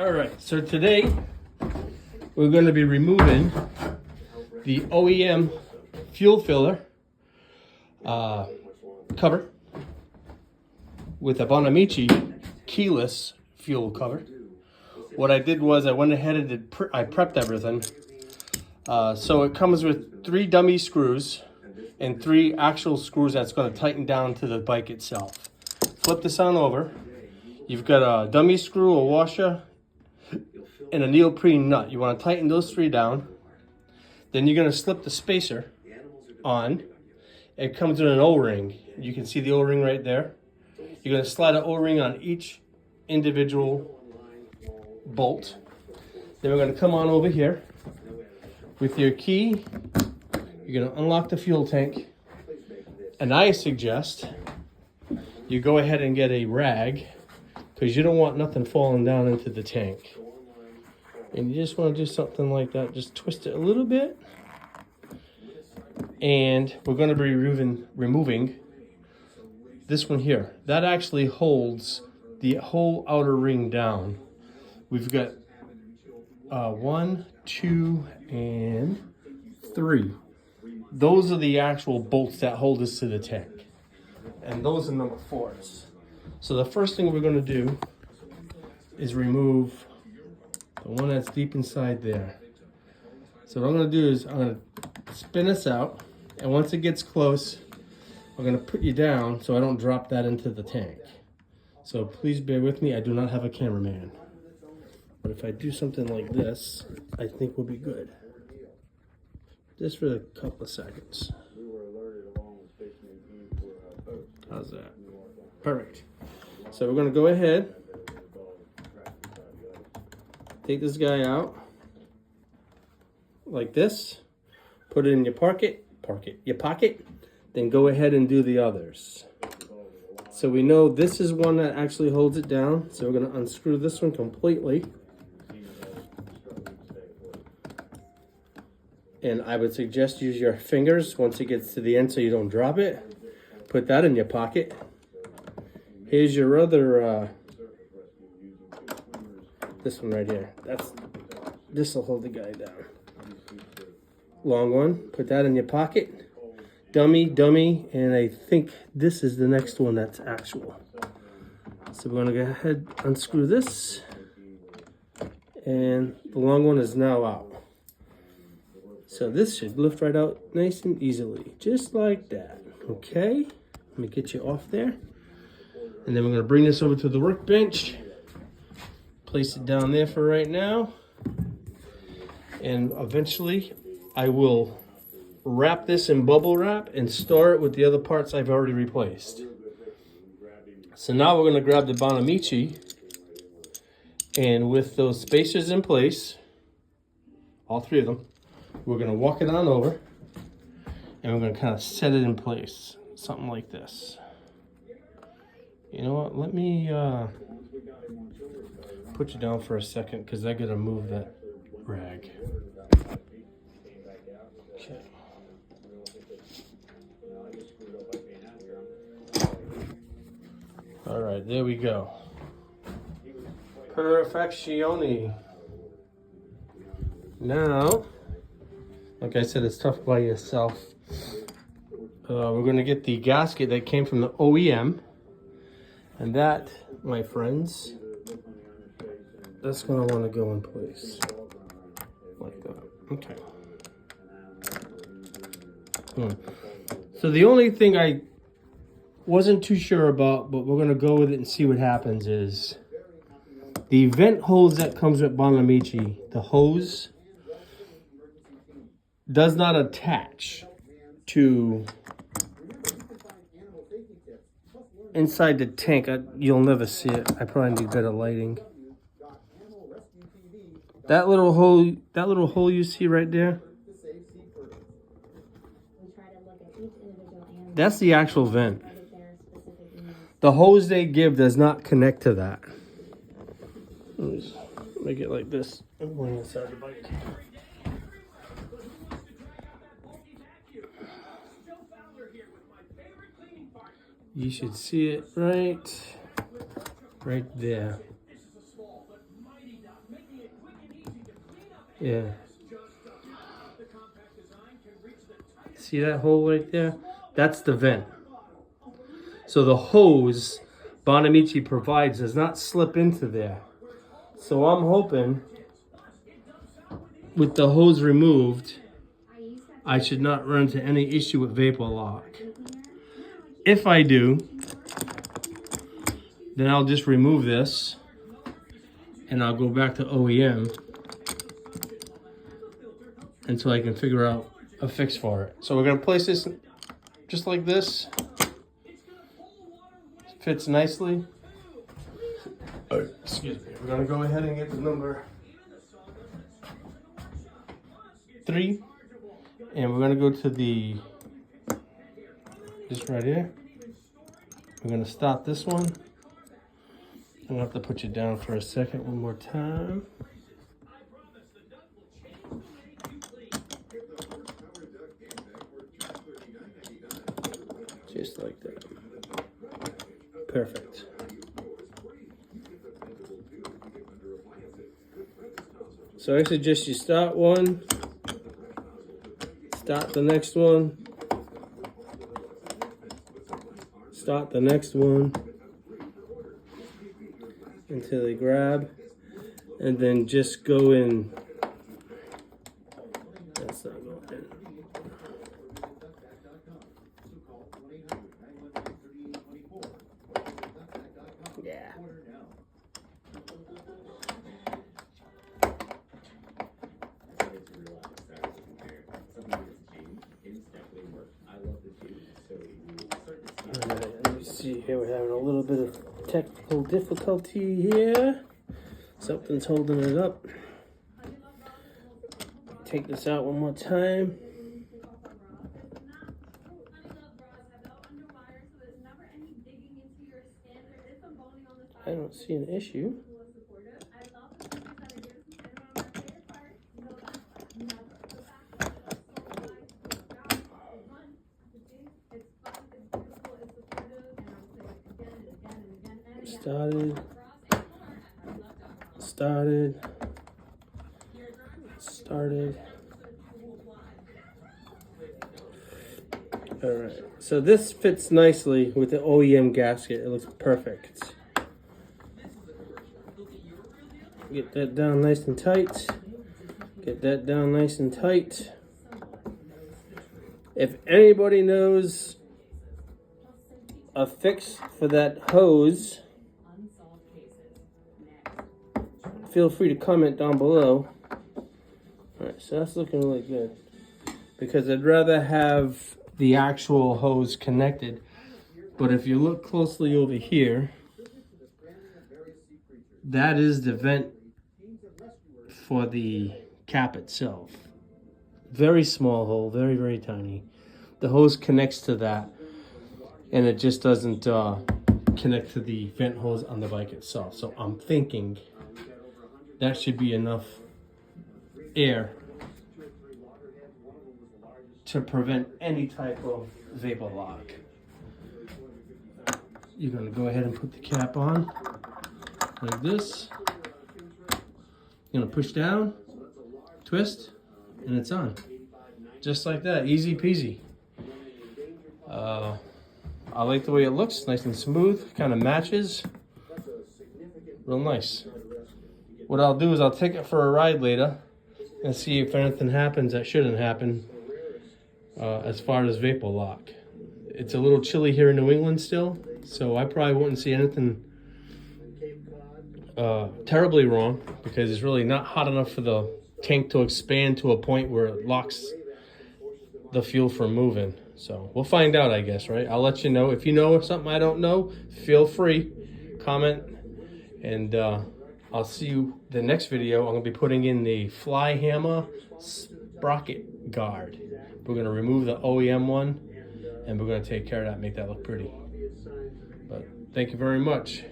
All right, so today we're going to be removing the OEM fuel filler cover with a Bonimici keyless fuel cover. What I did was I went ahead and I prepped everything. So it comes with 3 dummy screws and 3 actual screws that's going to tighten down to the bike itself. Flip this on over. You've got a dummy screw, a washer, and a neoprene nut. You want to tighten those 3 down. Then you're going to slip the spacer on. It comes with an O-ring. You can see the O-ring right there. You're going to slide an O-ring on each individual bolt. Then we're going to come on over here. With your key, you're going to unlock the fuel tank. And I suggest you go ahead and get a rag, because you don't want nothing falling down into the tank. And you just want to do something like that. Just twist it a little bit. And we're going to be removing this one here. That actually holds the whole outer ring down. We've got 1, 2, and 3. Those are the actual bolts that hold us to the tank. And those are number 4s. So the first thing we're going to do is remove the one that's deep inside there. So what I'm going to do is I'm going to spin this out, and once it gets close, I'm going to put you down so I don't drop that into the tank. So please bear with me, I do not have a cameraman. But if I do something like this, I think we'll be good. Just for a couple of seconds. How's that? Perfect. So we're going to go ahead, take this guy out like this, put it in your pocket, then go ahead and do the others. So we know this is one that actually holds it down, so we're going to unscrew this one completely. And I would suggest use your fingers once it gets to the end so you don't drop it. Put that in your pocket. Here's your other, this one right here. This will hold the guy down. Long one, put that in your pocket. Dummy, and I think this is the next one that's actual. So we're gonna go ahead, unscrew this. And the long one is now out. So this should lift right out nice and easily, just like that. Okay, let me get you off there. And then we're going to bring this over to the workbench. Place it down there for right now. And eventually I will wrap this in bubble wrap and store it with the other parts I've already replaced. So now we're going to grab the Bonimici, and with those spacers in place, all 3 of them, we're going to walk it on over, and we're going to kind of set it in place, something like this. You know what, let me put you down for a second, because I got to move that rag. Okay. All right, there we go. Perfectione. Now, like I said, it's tough by yourself. We're going to get the gasket that came from the OEM. And that, my friends, that's going to want to go in place. Like that. Okay. So the only thing I wasn't too sure about, but we're going to go with it and see what happens, is the vent hose that comes with Bonimici, the hose does not attach to inside the tank. You'll never see it. I probably need better lighting. That little hole you see right there, that's the actual vent. The hose they give does not connect to that. Let me just make it like this. I'm going inside the bike. You should see it right there. Yeah. See that hole right there? That's the vent. So the hose Bonimici provides does not slip into there. So I'm hoping with the hose removed, I should not run into any issue with vapor lock. If I do, then I'll just remove this and I'll go back to OEM until I can figure out a fix for it. So we're gonna place this just like this. Fits nicely. Excuse me. We're gonna go ahead and get the number 3, and we're gonna go to the this right here. We're gonna stop this one. I'm gonna have to put you down for a second one more time. Just like that. Perfect. So I suggest you start one, start the next one, start the next one until they grab, and then just go in. That's not going in. Yeah. Alright, let me see here. We're having a little bit of technical difficulty here. Something's holding it up. Take this out one more time. I don't see an issue. Started. All right, so this fits nicely with the OEM gasket. It looks perfect. Get that down nice and tight. Get that down nice and tight. If anybody knows a fix for that hose, feel free to comment down below. Alright, so that's looking really good. Because I'd rather have the actual hose connected. But if you look closely over here, that is the vent for the cap itself. Very small hole, very, very tiny. The hose connects to that, and it just doesn't connect to the vent hose on the bike itself. So I'm thinking that should be enough air to prevent any type of vapor lock. You're gonna go ahead and put the cap on like this. You're gonna push down, twist, and it's on. Just like that, easy peasy. I like the way it looks, nice and smooth, kind of matches. Real nice. What I'll do is I'll take it for a ride later and see if anything happens that shouldn't happen as far as vapor lock. It's a little chilly here in New England still, so I probably wouldn't see anything terribly wrong, because it's really not hot enough for the tank to expand to a point where it locks the fuel from moving. So we'll find out, I guess, right? I'll let you know. If you know something I don't know, feel free, comment, and I'll see you the next video. I'm going to be putting in the fly hammer sprocket guard. We're going to remove the OEM one, and we're going to take care of that, make that look pretty. But thank you very much.